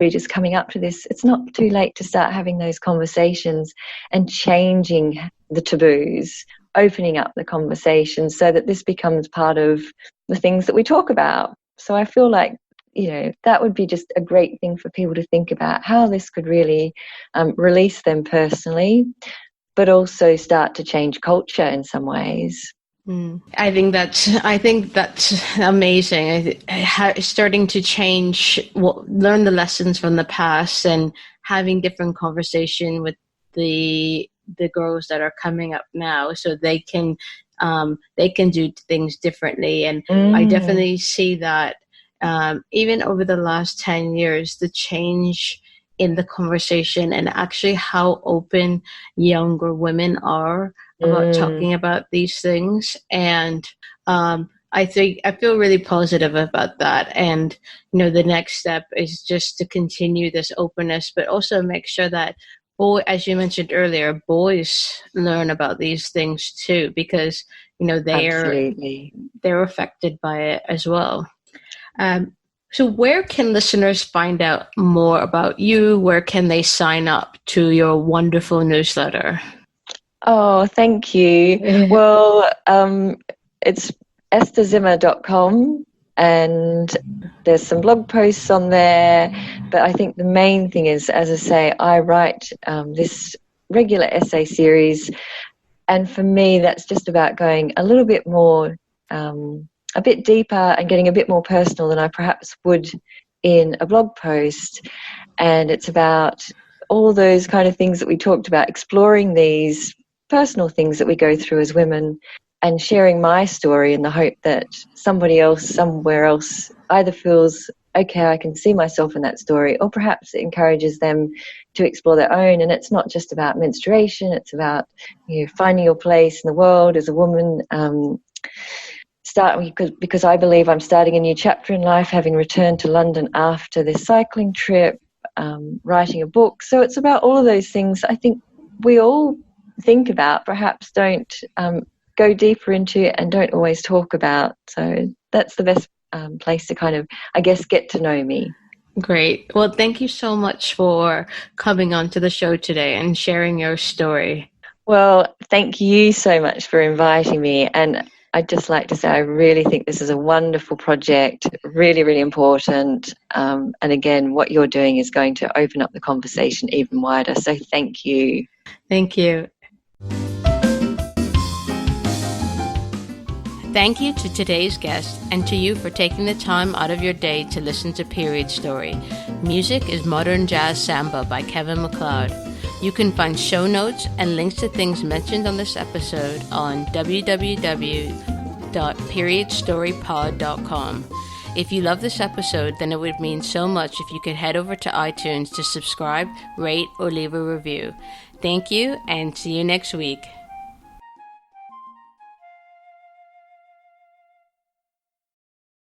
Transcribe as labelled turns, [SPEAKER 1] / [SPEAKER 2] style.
[SPEAKER 1] readers coming up to this, it's not too late to start having those conversations and changing the taboos, opening up the conversation so that this becomes part of the things that we talk about. So I feel like, that would be just a great thing for people to think about, how this could really release them personally, but also start to change culture in some ways.
[SPEAKER 2] I think that's amazing. Starting to change, learn the lessons from the past, and having different conversation with the girls that are coming up now, so they can do things differently. And I definitely see that even over the last 10 years, the change in the conversation and actually how open younger women are about talking about these things. And I feel really positive about that. And, the next step is just to continue this openness, but also make sure that, as you mentioned earlier, boys learn about these things too, because, they're affected by it as well. So where can listeners find out more about you? Where can they sign up to your wonderful newsletter?
[SPEAKER 1] Oh, thank you. Well, it's esterzimmer.com, and there's some blog posts on there. But I think the main thing is, as I say, I write this regular essay series. And for me, that's just about going a little bit more, a bit deeper and getting a bit more personal than I perhaps would in a blog post. And it's about all those kind of things that we talked about, exploring these personal things that we go through as women and sharing my story in the hope that somebody else somewhere else either feels, okay, I can see myself in that story, or perhaps it encourages them to explore their own. And it's not just about menstruation, it's about finding your place in the world as a woman, because I believe I'm starting a new chapter in life, having returned to London after this cycling trip, writing a book. So it's about all of those things I think we all think about, perhaps don't go deeper into and don't always talk about. So that's the best place to kind of, I guess, get to know me.
[SPEAKER 2] Great. Well, thank you so much for coming on to the show today and sharing your story.
[SPEAKER 1] Well, thank you so much for inviting me. And I'd just like to say I really think this is a wonderful project, really, really important. And again, what you're doing is going to open up the conversation even wider. So thank you.
[SPEAKER 2] Thank you. Thank you to today's guest and to you for taking the time out of your day to listen to Period Story. Music is Modern Jazz Samba by Kevin MacLeod. You can find show notes and links to things mentioned on this episode on www.periodstorypod.com. If you love this episode, then it would mean so much if you could head over to iTunes to subscribe, rate, or leave a review. Thank you, and see you next week.